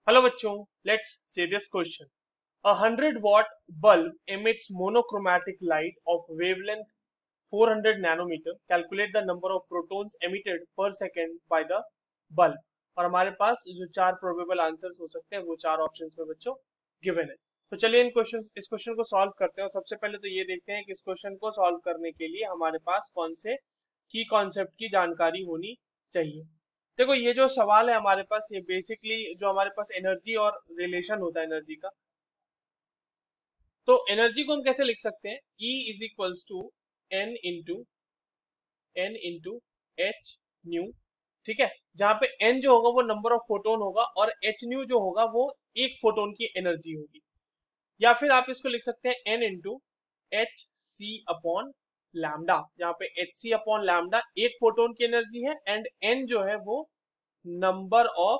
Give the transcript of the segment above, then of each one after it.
Hello बच्चों, let's see this question. A 100-watt bulb emits monochromatic light of wavelength 400 nanometer. Calculate the number of protons emitted per second by the bulb. और हमारे पास जो चार probable answers हो सकते हैं वो चार ऑप्शंस में बच्चों गिवन है. तो चलिए इस क्वेश्चन को सॉल्व करते हैं. और सबसे पहले तो ये देखते हैं कि इस क्वेश्चन को सॉल्व करने के लिए हमारे पास कौन से की कॉन्सेप्ट की जानकारी होनी चाहिए. देखो, ये जो सवाल है हमारे पास, ये बेसिकली जो हमारे पास एनर्जी और रिलेशन होता है एनर्जी का. तो एनर्जी को हम कैसे लिख सकते हैं? E is equals to N into H nu. ठीक है, जहां पे n जो होगा वो नंबर ऑफ फोटोन होगा और एच न्यू जो होगा वो एक फोटोन की एनर्जी होगी. या फिर आप इसको लिख सकते हैं n into H C upon lambda, जहां पे एच सी अपॉन लैम्डा एक फोटोन की एनर्जी है एंड n जो है वो नंबर ऑफ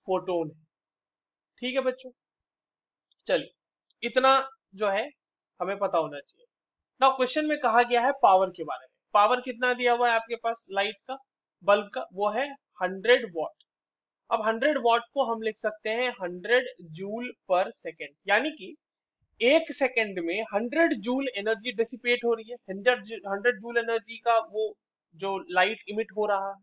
फोटोन है. ठीक है बच्चों, चलिए इतना जो है हमें पता होना चाहिए. ना क्वेश्चन में कहा गया है पावर के बारे में. पावर कितना दिया हुआ है आपके पास लाइट का, बल्ब का? वो है 100 वॉट. अब 100 वॉट को हम लिख सकते हैं 100 जूल पर सेकेंड, यानी कि एक सेकेंड में 100 जूल एनर्जी डिसिपेट हो रही है. 100 जूल एनर्जी का वो जो लाइट इमिट हो रहा है.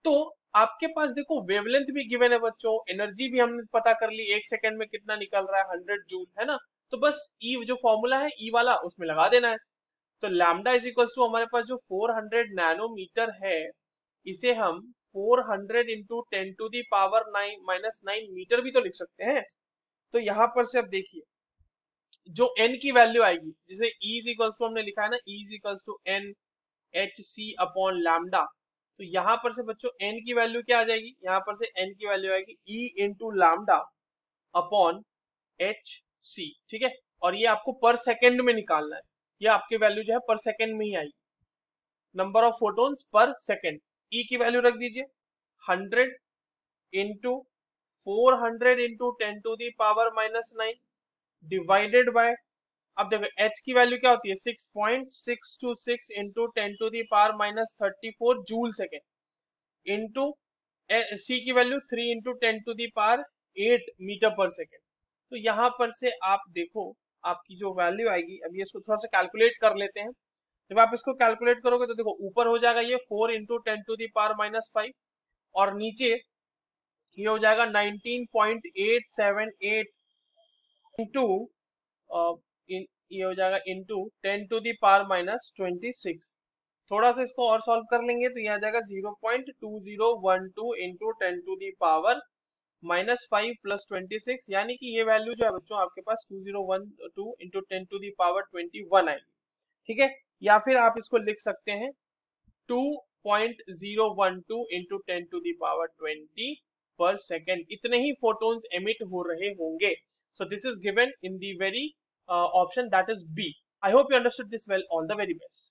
तो आपके पास देखो वेवलेंथ भी गिवन है बच्चों, एनर्जी भी हमने पता कर ली, एक सेकंड में कितना निकल रहा है 100 जूल, है ना. तो बस ई जो फॉर्मूला है ई वाला उसमें लगा देना है. तो लैम्डा इज इक्वल टू हमारे पास जो 400 नैनोमीटर है, इसे हम 400 इंटू 10⁻⁹ मीटर भी तो लिख सकते हैं. तो यहां पर से अब देखिए जो n की वैल्यू आएगी, जिसे E इज इक्वल टू हमने लिखा है ना, E is equal to N H C upon lambda. तो यहां पर से बच्चों n की वैल्यू क्या आ जाएगी? यहां पर से n की वैल्यू आएगी E into lambda upon H C. ठीक है, और ये आपको पर सेकेंड में निकालना है. ये आपकी वैल्यू जो है पर सेकेंड में ही आएगी, नंबर ऑफ फोटोन्स पर सेकेंड. E की वैल्यू रख दीजिए 100 इंटू 400 इंटू 10⁻⁹ डिवाइडेड बाय, अब देखो h की वैल्यू क्या होती है 6.626 into 10⁻⁻34 joule second into c की वैल्यू 3 इंटू 10⁸ मीटर पर सेकेंड. तो यहां पर से आप देखो आपकी जो वैल्यू आएगी, अब ये इसको थोड़ा सा कैलकुलेट कर लेते हैं. जब आप इसको कैलकुलेट करोगे तो देखो ऊपर हो जाएगा ये 4 इंटू 10⁻⁻5 और नीचे ये हो जाएगा 19.878 इंटू ये हो जाएगा इंटू 10⁻⁻26. थोड़ा सा इसको और सॉल्व कर लेंगे तो ये आ जाएगा 0.2012 इंटू 10⁻⁻5 प्लस 26, यानी कि ये वैल्यू जो है बच्चों आपके पास 2012 इंटू 10⁻21 आएगी. ठीक है, या फिर आप इसको लिख सकते हैं 2.012 इंटू 10⁻20 पर सेकेंड. इतने ही फोटोन्स एमिट हो रहे होंगे. So this is given in the very option that is B. I hope you understood this well. All the very best.